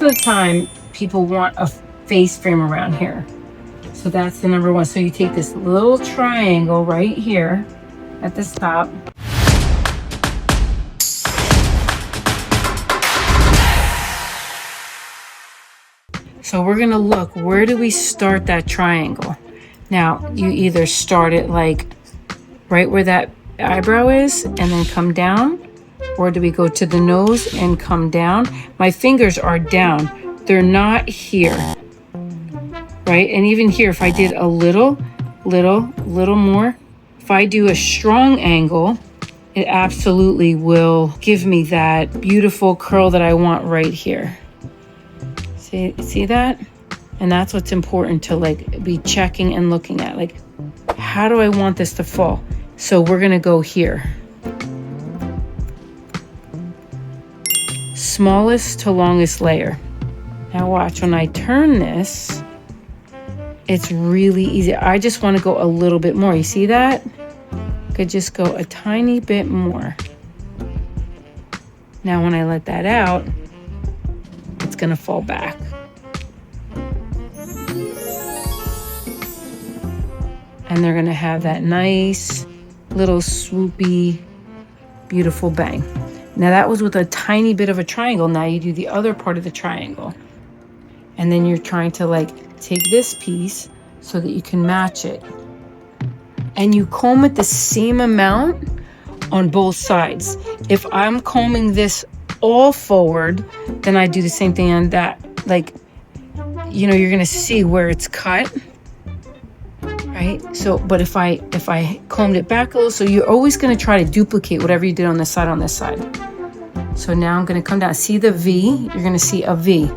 the time people want a face frame around here. So that's the number one. So you take this little triangle right here at this top. So we're gonna look, where do we start that triangle? Now, you either start it like right where that eyebrow is and then come down, or do we go to the nose and come down? My fingers are down, they're not here, right? And even here, if I did a little more, if I do a strong angle, it absolutely will give me that beautiful curl that I want right here. See that? And that's what's important to like be checking and looking at. Like, how do I want this to fall? So we're gonna go here. Smallest to longest layer. Now watch, when I turn this, it's really easy. I just wanna go a little bit more. You see that? Could just go a tiny bit more. Now when I let that out, it's gonna fall back. And they're gonna have that nice little swoopy, beautiful bang. Now that was with a tiny bit of a triangle. Now you do the other part of the triangle. And then you're trying to like take this piece so that you can match it. And you comb it the same amount on both sides. If I'm combing this all forward, then I do the same thing on that. Like, you know, you're gonna see where it's cut, right? So, but if I combed it back a little, so you're always gonna try to duplicate whatever you did on this side. So now I'm gonna come down, see the V, you're gonna see a V.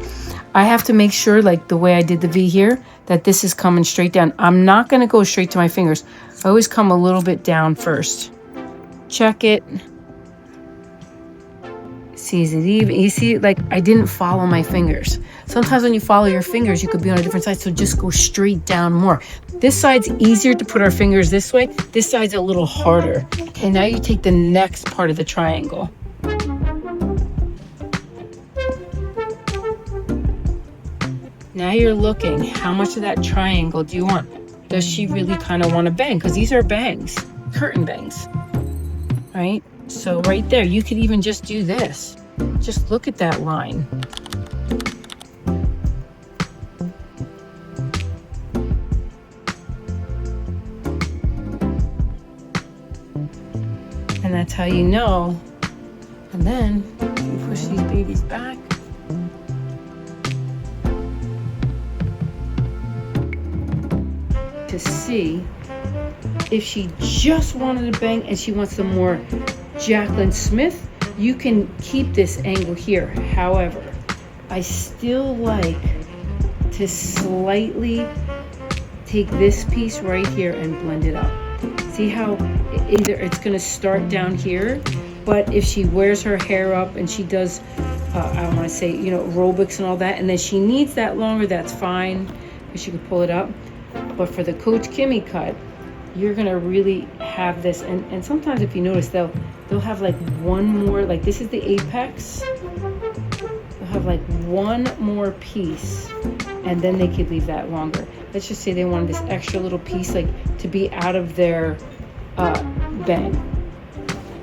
I have to make sure, like the way I did the V here, that this is coming straight down. I'm not gonna go straight to my fingers. I always come a little bit down first. Check it. See, is it even? You see, like I didn't follow my fingers. Sometimes when you follow your fingers, you could be on a different side, so just go straight down more. This side's easier to put our fingers this way. This side's a little harder. Okay, now you take the next part of the triangle. Now you're looking, how much of that triangle do you want? Does she really kind of want to bang? Because these are bangs, curtain bangs, right? So right there, you could even just do this. Just look at that line. And that's how you know. And then you push these babies back. To see if she just wanted to bang and she wants some more Jacqueline Smith, you can keep this angle here. However, I still like to slightly take this piece right here and blend it up. See how either it's going to start down here, but if she wears her hair up and she does, I want to say, you know, aerobics and all that, and then she needs that longer, that's fine, because she could pull it up. But for the Coach Kimmy cut, you're gonna really have this, and sometimes if you notice, they'll have like one more, like this is the apex, they'll have like one more piece, and then they could leave that longer. Let's just say they wanted this extra little piece, like to be out of their bang.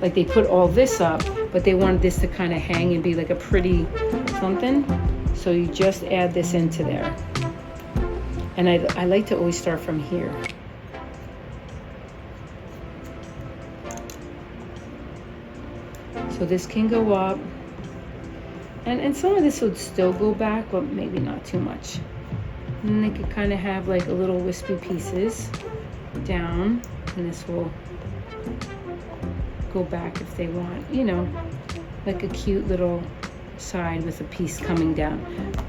Like they put all this up, but they wanted this to kind of hang and be like a pretty something. So you just add this into there. And I like to always start from here. So this can go up. And some of this would still go back, but maybe not too much. And they could kind of have like a little wispy pieces down. And this will go back if they want, you know, like a cute little side with a piece coming down,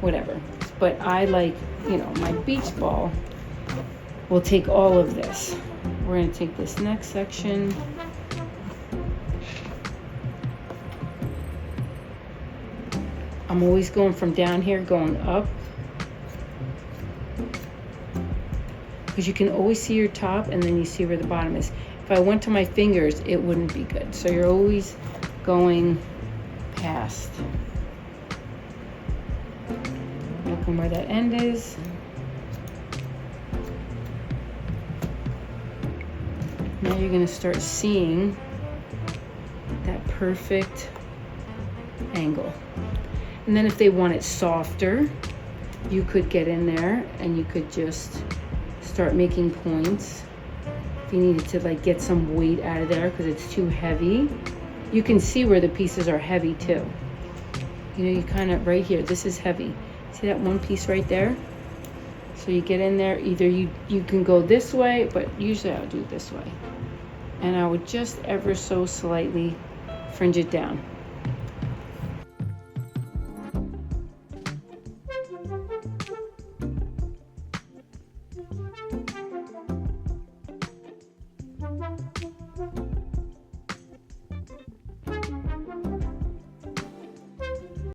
whatever. But I like, you know, my beach ball will take all of this. We're going to take this next section. I'm always going from down here, going up. Because you can always see your top and then you see where the bottom is. If I went to my fingers, it wouldn't be good. So you're always going past. marking where that end is. Now you're going to start seeing that perfect angle. And then if they want it softer, you could get in there and you could just start making points. If you needed to like get some weight out of there because it's too heavy. You can see where the pieces are heavy too. You know, you kind of, right here, this is heavy. See that one piece right there? So you get in there, either you can go this way, but usually I'll do it this way. And I would just ever so slightly fringe it down.